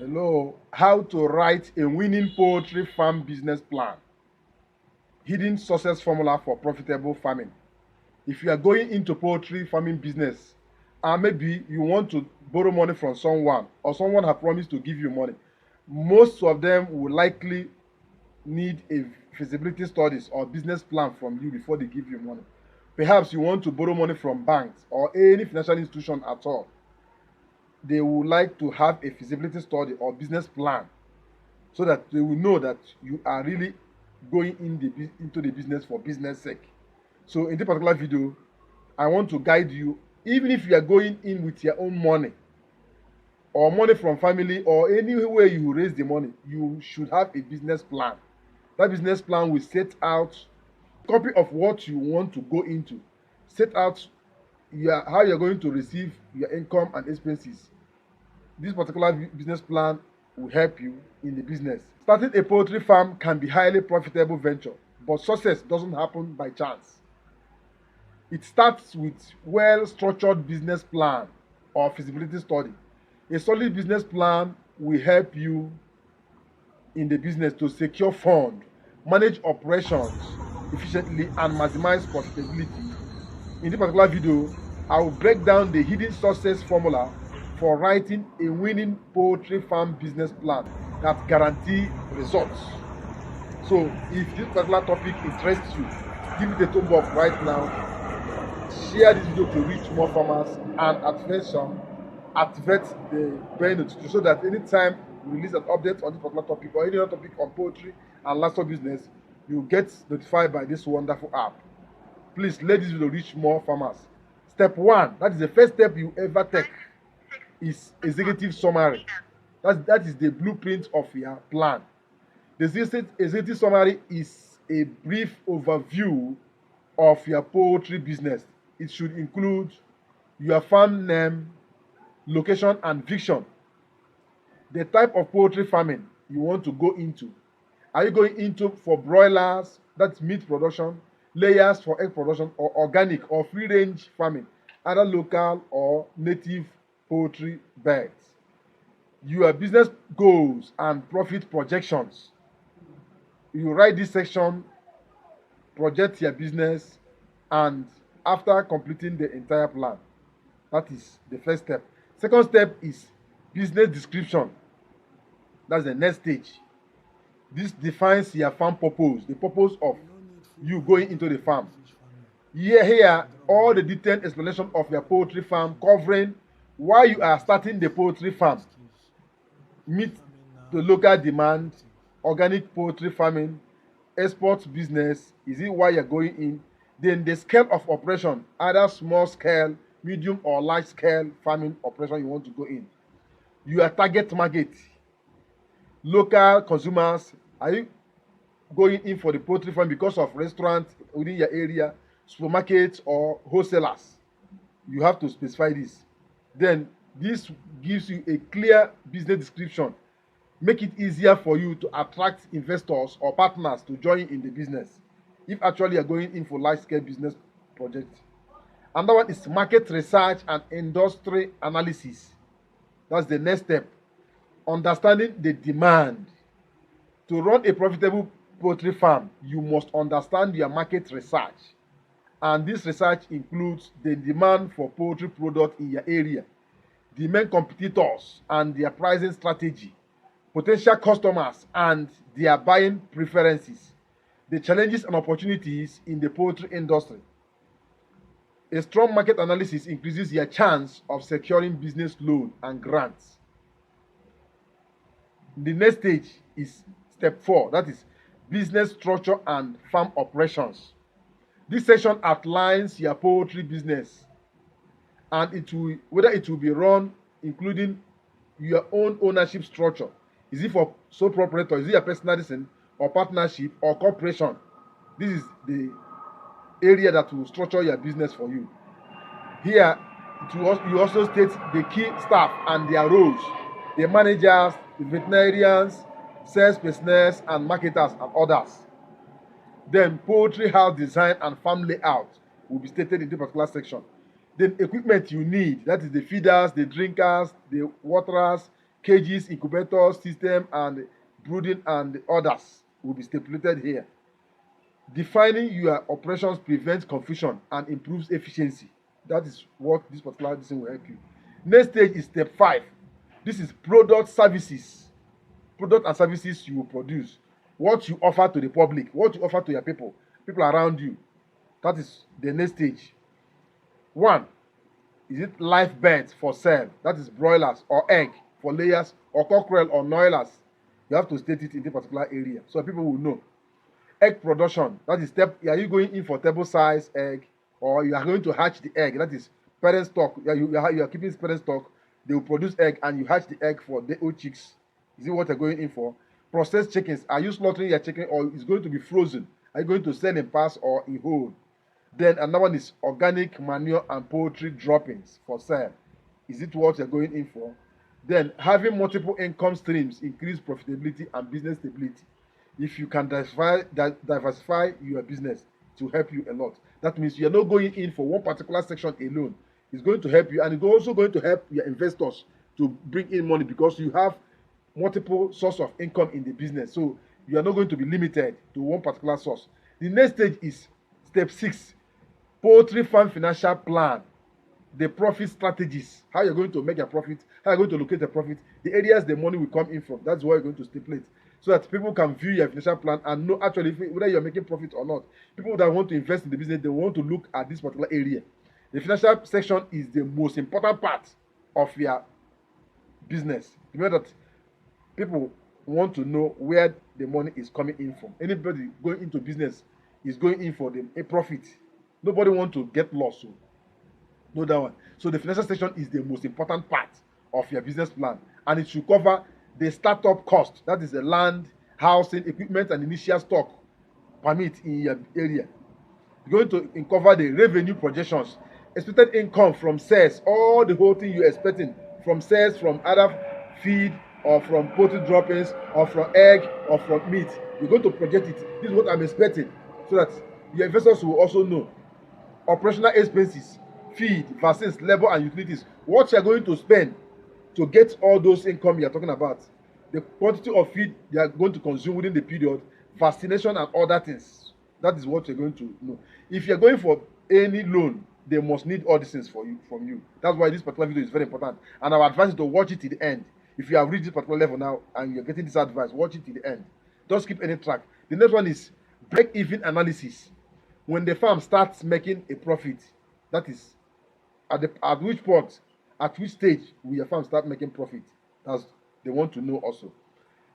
Hello, how to write a winning poultry farm business plan. Hidden success formula for profitable farming. If you are going into poultry farming business and maybe you want to borrow money from someone or someone has promised to give you money, most of them will likely need a feasibility studies or business plan from you before they give you money. Perhaps you want to borrow money from banks or any financial institution at all. They would like to have a feasibility study or business plan so that they will know that you are really going into the business for business sake. So in this particular video, I want to guide you. Even if you are going in with your own money or money from family or anywhere you raise the money, you should have a business plan. That business plan will set out a copy of what you want to go into, set out how you're going to receive your income and expenses. This particular business plan will help you in the business. Starting a poultry farm can be a highly profitable venture, but success doesn't happen by chance. It starts with well-structured business plan or feasibility study. A solid business plan will help you in the business to secure funds, manage operations efficiently, and maximize profitability. In this particular video, I will break down the hidden success formula for writing a winning poultry farm business plan that guarantee results. So if this particular topic interests you, give it a thumb up right now, share this video to reach more farmers, and activate the bell notification so that anytime we release an update on this particular topic or any other topic on poultry and livestock business, you get notified by this wonderful app. Please let this video reach more farmers. Step 1, that is the first step you ever take, is executive summary. That is the blueprint of your plan. The executive summary is a brief overview of your poultry business. It should include your farm name, location, and vision, the type of poultry farming you want to go into. Are you going into for broilers, that's meat production, layers for egg production, or organic or free range farming, either local or native poultry birds? Your business goals and profit projections. You write this section, project your business, and after completing the entire plan. That is the first step. Second step is business description. That's the next stage. This defines your farm purpose, the purpose of you going into the farm. Here, all the detailed explanation of your poultry farm, covering why you are starting the poultry farm, meet the local demand, organic poultry farming, export business, is it why you're going in? Then the scale of operation, either small scale, medium or large scale farming operation you want to go in. Your target market, local consumers. Are you going in for the poultry farm because of restaurants within your area, supermarkets, or wholesalers? You have to specify this. Then this gives you a clear business description. Make it easier for you to attract investors or partners to join in the business if actually you're going in for large-scale business projects. Another one is market research and industry analysis. That's the next step. Understanding the demand. To run a profitable poultry farm, you must understand your market research. And this research includes the demand for poultry products in your area, the main competitors and their pricing strategy, potential customers and their buying preferences, the challenges and opportunities in the poultry industry. A strong market analysis increases your chance of securing business loan and grants. The next stage is step 4, that is business structure and farm operations. This section outlines your poultry business and whether it will be run including your own ownership structure. Is it for sole proprietor? Is it a personal citizen or partnership or corporation? This is the area that will structure your business for you. Here, you also state the key staff and their roles, the managers, the veterinarians, sales personnel, and marketers, and others. Then poultry house design and farm layout will be stated in this particular section. Then equipment you need, that is the feeders, the drinkers, the waterers, cages, incubators, system, and brooding and others will be stipulated here. Defining your operations prevents confusion and improves efficiency. That is what this particular thing will help you. Next stage is step 5. This is product services. Product and services you will produce. What you offer to the public, what you offer to your people around you. That is the next stage. 1. Is it live birds for sale? That is broilers or egg for layers or cockerel or noilers. You have to state it in the particular area so people will know. Egg production, that is are you going in for table size egg, or you are going to hatch the egg? That is parent stock. You are keeping parent stock. They will produce egg and you hatch the egg for the old chicks. Is it what you're going in for? Processed chickens, are you slaughtering your chicken or is going to be frozen? Are you going to sell in parts or in whole? Then another one is organic manure and poultry droppings for sale. Is it what you're going in for? Then having multiple income streams increase profitability and business stability. If you can diversify your business, to help you a lot. That means you're not going in for one particular section alone. It's going to help you, and it's also going to help your investors to bring in money because you have multiple sources of income in the business. So you are not going to be limited to one particular source. The next stage is step 6, poultry farm financial plan. The profit strategies, how you're going to make your profit, how you're going to locate the profit, the areas the money will come in from. That's what you're going to stipulate, so that people can view your financial plan and know actually whether you're making profit or not. People that want to invest in the business, they want to look at this particular area. The financial section is the most important part of your business. Remember that people want to know where the money is coming in from. Anybody going into business is going in for a profit. Nobody want to get lost. So know that one. So the financial section is the most important part of your business plan, and it should cover the startup cost. That is the land, housing, equipment, and initial stock permit in your area. You're going to cover the revenue projections, expected income from sales, all the whole thing you're expecting from sales, from other feed, or from poultry droppings, or from egg, or from meat. You're going to project it. This is what I'm expecting, so that your investors will also know. Operational expenses, feed, vaccines, labor, and utilities. What you're going to spend to get all those income you're talking about. The quantity of feed they are going to consume within the period, vaccination, and other things. That is what you're going to know. If you're going for any loan, they must need all these things from you. That's why this particular video is very important. And I advise you to watch it till the end. If you have reached this particular level now and you're getting this advice, watch it till the end. Don't skip any track. The next one is break-even analysis. When the farm starts making a profit, that is at which point, at which stage will your farm start making profit? That's they want to know also.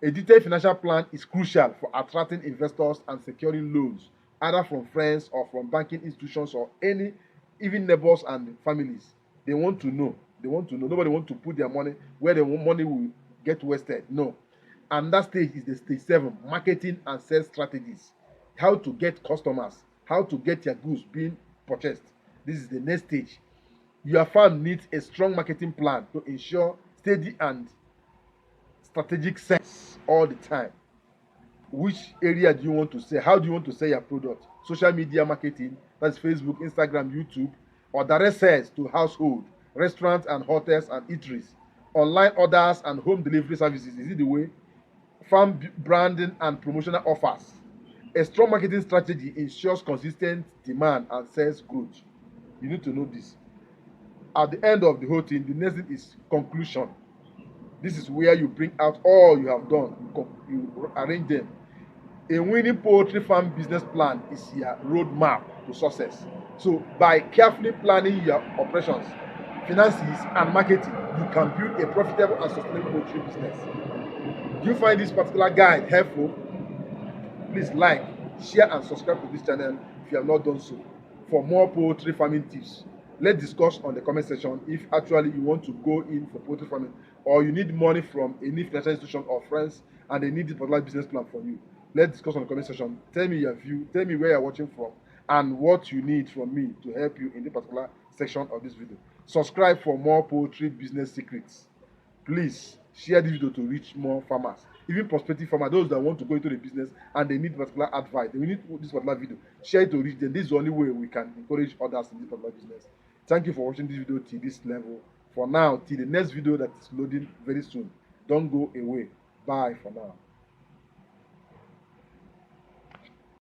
A detailed financial plan is crucial for attracting investors and securing loans, either from friends or from banking institutions or even neighbors and families. They want to know. They want to know. Nobody wants to put their money where the money will get wasted. No. And that stage is the stage 7, marketing and sales strategies. How to get customers, how to get your goods being purchased. This is the next stage. Your farm needs a strong marketing plan to ensure steady and strategic sales all the time. Which area do you want to sell? How do you want to sell your product? Social media marketing, that's Facebook, Instagram, YouTube, or direct sales to household, restaurants and hotels and eateries, online orders and home delivery services. Is it the way? Farm branding and promotional offers. A strong marketing strategy ensures consistent demand and sales growth. You need to know this. At the end of the whole thing, the next thing is conclusion. This is where you bring out all you have done. You arrange them. A winning poultry farm business plan is your roadmap to success. So by carefully planning your operations, finances, and marketing, you can build a profitable and sustainable poultry business. Do you find this particular guide helpful? Please like, share, and subscribe to this channel if you have not done so. For more poultry farming tips, let's discuss on the comment section if actually you want to go in for poultry farming, or you need money from any financial institution or friends and they need this particular business plan for you. Let's discuss on the comment section. Tell me your view, tell me where you're watching from, and what you need from me to help you in the particular section of this video. Subscribe for more poultry business secrets. Please share this video to reach more farmers, even prospective farmers, those that want to go into the business and they need particular advice. They need this particular video. Share it to reach them. This is the only way we can encourage others in this particular business. Thank you for watching this video till this level. For now, till the next video that is loading very soon. Don't go away. Bye for now.